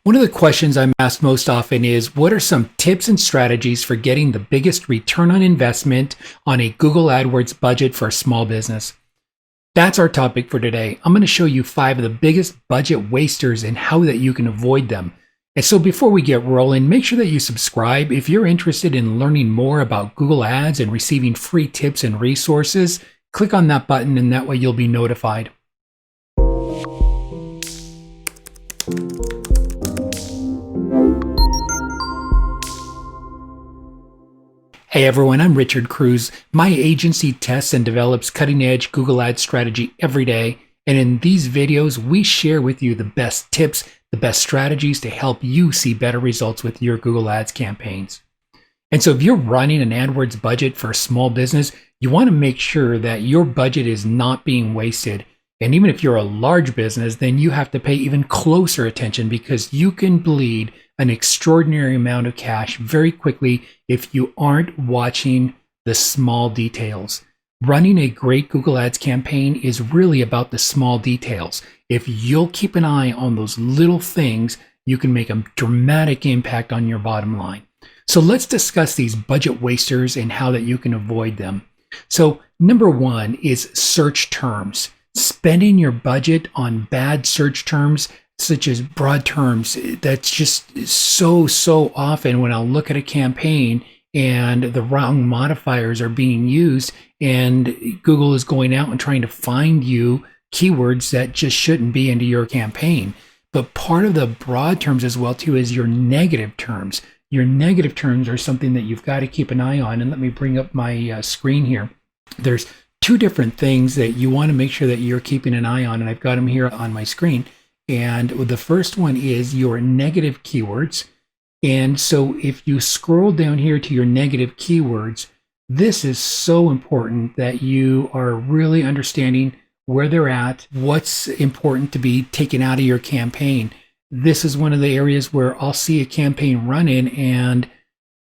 One of the questions I'm asked most often is, what are some tips and strategies for getting the biggest return on investment on a Google AdWords budget for a small business? That's our topic for today. I'm going to show you 5 of the biggest budget wasters and how that you can avoid them. And so before we get rolling, make sure that you subscribe. If you're interested in learning more about Google Ads and receiving free tips and resources, click on that button and that way you'll be notified. Hey everyone, I'm Richard Cruz. My agency tests and develops cutting-edge Google Ads strategy every day. And in these videos, we share with you the best tips, the best strategies to help you see better results with your Google Ads campaigns. And so if you're running an AdWords budget for a small business, you want to make sure that your budget is not being wasted. And even if you're a large business, then you have to pay even closer attention because you can bleed an extraordinary amount of cash very quickly if you aren't watching the small details. Running a great Google Ads campaign is really about the small details. If you'll keep an eye on those little things, you can make a dramatic impact on your bottom line. So let's discuss these budget wasters and how that you can avoid them. So number 1 is search terms. Spending your budget on bad search terms such as broad terms, that's just so often when I'll look at a campaign and the wrong modifiers are being used and Google is going out and trying to find you keywords that just shouldn't be into your campaign. But part of the broad terms as well too is your negative terms. Your negative terms are something that you've got to keep an eye on. And let me bring up my screen here. There's 2 different things that you want to make sure that you're keeping an eye on, and I've got them here on my screen. And the first one is your negative keywords. And so if you scroll down here to your negative keywords, this is so important that you are really understanding where they're at, what's important to be taken out of your campaign. This is one of the areas where I'll see a campaign running and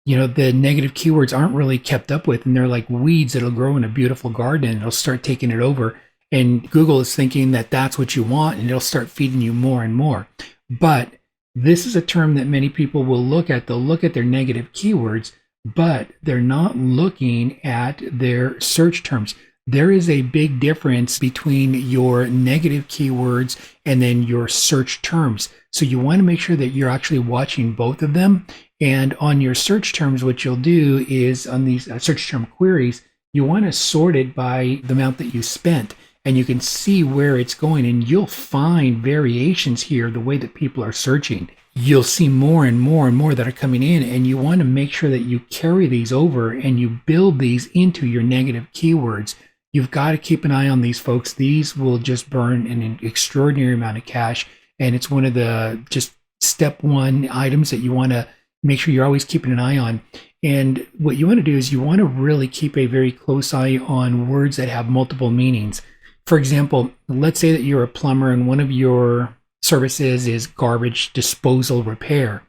the negative keywords aren't really kept up with, and they're like weeds that'll grow in a beautiful garden and it'll start taking it over. And Google is thinking that that's what you want, and it'll start feeding you more and more. But this is a term that many people will look at. They'll look at their negative keywords, but they're not looking at their search terms. There is a big difference between your negative keywords and then your search terms. So you want to make sure that you're actually watching both of them. And on your search terms, what you'll do is on these search term queries, you want to sort it by the amount that you spent. And you can see where it's going, and you'll find variations here the way that people are searching. You'll see more and more that are coming in, and you want to make sure that you carry these over and you build these into your negative keywords. You've got to keep an eye on these, folks. These will just burn an extraordinary amount of cash, and it's one of the just step 1 items that you want to make sure you're always keeping an eye on. And what you want to do is you want to really keep a very close eye on words that have multiple meanings. For example, let's say that you're a plumber and one of your services is garbage disposal repair.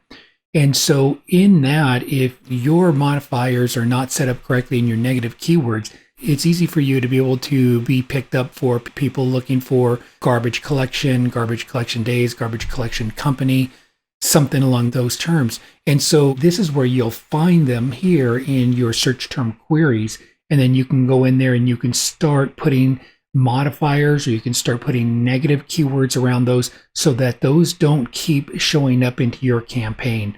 And so in that, if your modifiers are not set up correctly in your negative keywords, it's easy for you to be able to be picked up for people looking for garbage collection days, garbage collection company, something along those terms. And so this is where you'll find them here in your search term queries. And then you can go in there and you can start putting modifiers, or you can start putting negative keywords around those so that those don't keep showing up into your campaign.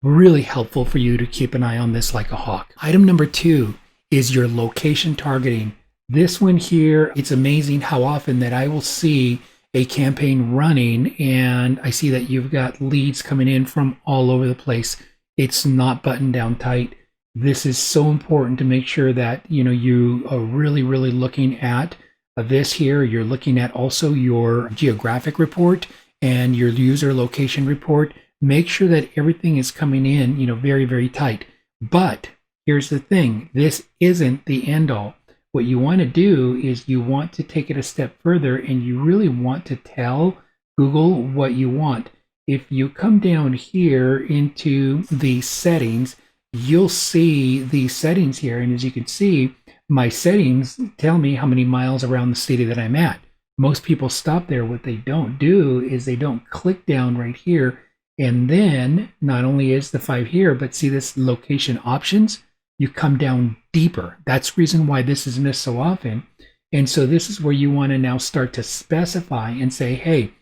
Really helpful for you to keep an eye on this like a hawk. Item number 2 is your location targeting. This one here, it's amazing how often that I will see a campaign running and I see that you've got leads coming in from all over the place. It's not buttoned down tight. This is so important to make sure that you are really looking at this here. You're looking at also your geographic report and your user location report. Make sure that everything is coming in, very tight. But here's the thing, this isn't the end all. What you want to do is you want to take it a step further, and you really want to tell Google what you want. If you come down here into the settings, you'll see the settings here. And as you can see, my settings tell me how many miles around the city that I'm at. Most people stop there. What they don't do is they don't click down right here And then not only is the 5 here, but see this location options, you come down deeper. That's the reason why this is missed so often. And so this is where you want to now start to specify and say, hey,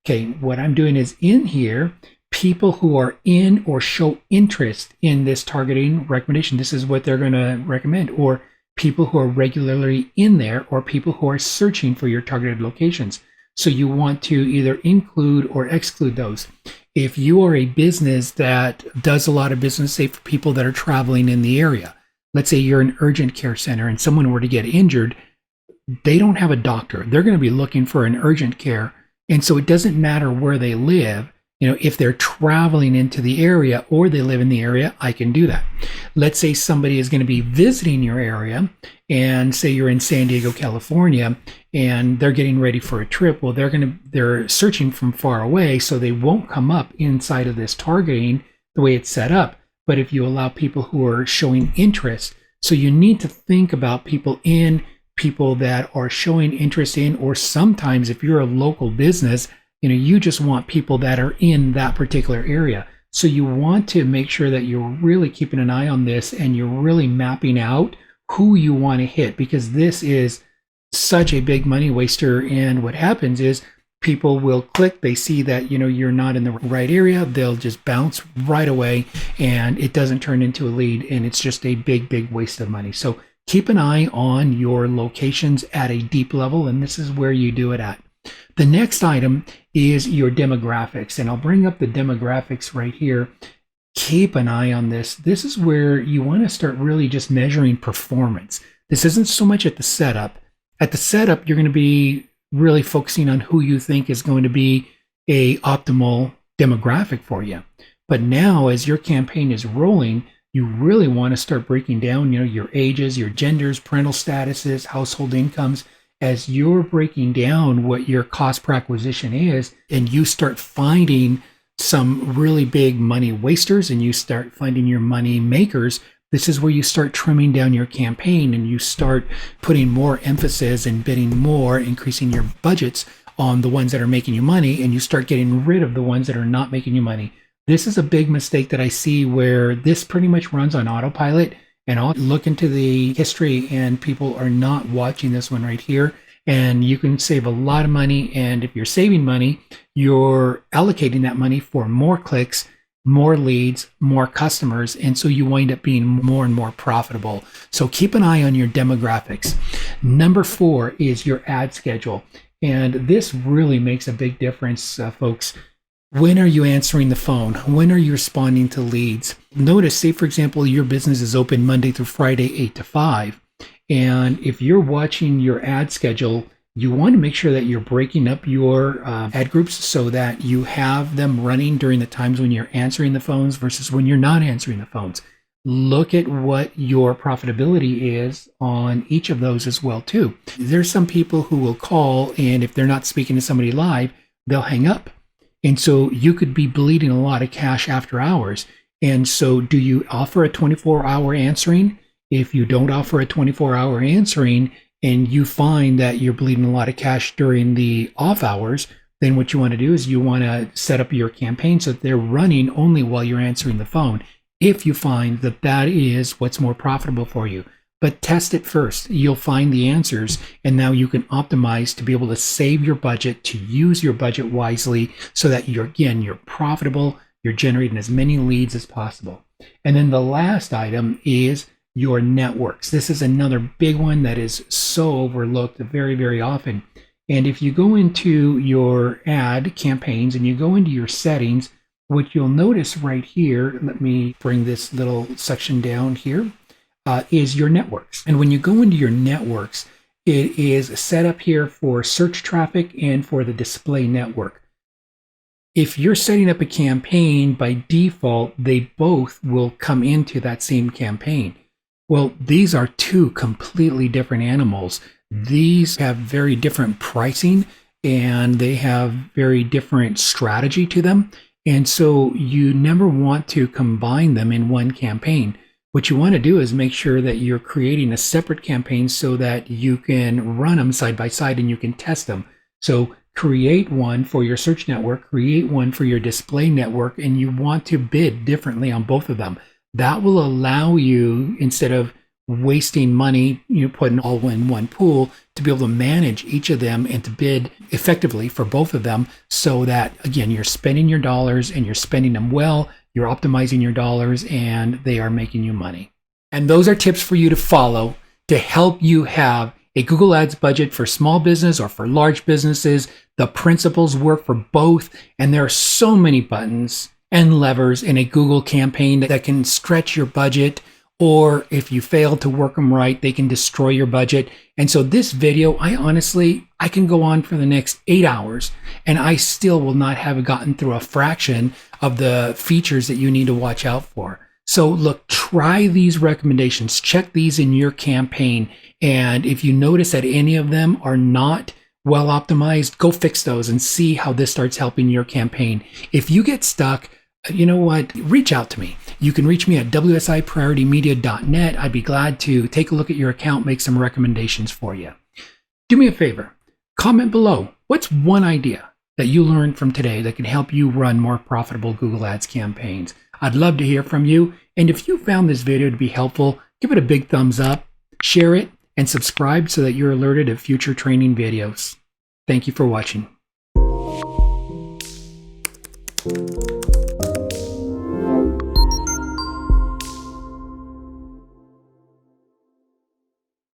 okay, what I'm doing is in here, people who are in or show interest in this targeting recommendation, this is what they're going to recommend, or people who are regularly in there, or people who are searching for your targeted locations. So you want to either include or exclude those. If you are a business that does a lot of business, say for people that are traveling in the area, let's say you're an urgent care center and someone were to get injured, they don't have a doctor. They're going to be looking for an urgent care. And so it doesn't matter where they live. If they're traveling into the area or they live in the area, I can do that. Let's say somebody is going to be visiting your area and say you're in San Diego, California, and they're getting ready for a trip. Well, they're searching from far away, so they won't come up inside of this targeting the way it's set up. But if you allow people who are showing interest, so you need to think about people that are showing interest in, or sometimes if you're a local business, you just want people that are in that particular area. So you want to make sure that you're really keeping an eye on this and you're really mapping out who you want to hit, because this is such a big money waster. And what happens is people will click, they see that you're not in the right area, they'll just bounce right away and it doesn't turn into a lead, and it's just a big waste of money. So keep an eye on your locations at a deep level, and this is where you do it at. The next item is your demographics, and I'll bring up the demographics right here. Keep an eye on this. This is where you want to start really just measuring performance. This isn't so much at the setup. At the setup, you're going to be really focusing on who you think is going to be a optimal demographic for you. But now, as your campaign is rolling, you really want to start breaking down, your ages, your genders, parental statuses, household incomes. As you're breaking down what your cost per acquisition is, and you start finding some really big money wasters and you start finding your money makers, this is where you start trimming down your campaign and you start putting more emphasis and bidding more, increasing your budgets on the ones that are making you money, and you start getting rid of the ones that are not making you money. This is a big mistake that I see, where this pretty much runs on autopilot. And I'll look into the history and people are not watching this one right here. And you can save a lot of money. And if you're saving money, you're allocating that money for more clicks, more leads, more customers. And so you wind up being more and more profitable. So keep an eye on your demographics. Number 4 is your ad schedule. And this really makes a big difference, folks. When are you answering the phone? When are you responding to leads? Notice, say, for example, your business is open Monday through Friday, 8 to 5. And if you're watching your ad schedule, you want to make sure that you're breaking up your ad groups so that you have them running during the times when you're answering the phones versus when you're not answering the phones. Look at what your profitability is on each of those as well, too. There's some people who will call, and if they're not speaking to somebody live, they'll hang up. And so you could be bleeding a lot of cash after hours. And so do you offer a 24-hour answering? If you don't offer a 24-hour answering and you find that you're bleeding a lot of cash during the off hours, then what you want to do is you want to set up your campaign so that they're running only while you're answering the phone, if you find that that is what's more profitable for you. But test it first. You'll find the answers, and now you can optimize to be able to save your budget, to use your budget wisely so that you're profitable, you're generating as many leads as possible. And then the last item is your networks. This is another big one that is so overlooked very, very often. And if you go into your ad campaigns and you go into your settings, what you'll notice right here, let me bring this little section down here, is your networks. And when you go into your networks, it is set up here for search traffic and for the display network. If you're setting up a campaign, by default, they both will come into that same campaign. Well, these are two completely different animals. These have very different pricing and they have very different strategy to them. And so you never want to combine them in one campaign. What you want to do is make sure that you're creating a separate campaign so that you can run them side by side and you can test them. So create one for your search network, create one for your display network, and you want to bid differently on both of them. That will allow you, instead of wasting money, putting all in one pool, to be able to manage each of them and to bid effectively for both of them, so that, again, you're spending your dollars and you're spending them well, you're optimizing your dollars, and they are making you money. And those are tips for you to follow to help you have a Google Ads budget for small business or for large businesses. The principles work for both, and there are so many buttons and levers in a Google campaign that can stretch your budget, or if you fail to work them right, they can destroy your budget. And so this video, I can go on for the next 8 hours, and I still will not have gotten through a fraction of the features that you need to watch out for. So look, try these recommendations, check these in your campaign. And if you notice that any of them are not well optimized, go fix those and see how this starts helping your campaign. If you get stuck, you know what? Reach out to me. You can reach me at wsiprioritymedia.net. I'd be glad to take a look at your account, make some recommendations for you. Do me a favor, comment below. What's one idea that you learned from today that can help you run more profitable Google Ads campaigns? I'd love to hear from you. And if you found this video to be helpful, give it a big thumbs up, share it, and subscribe so that you're alerted of future training videos. Thank you for watching.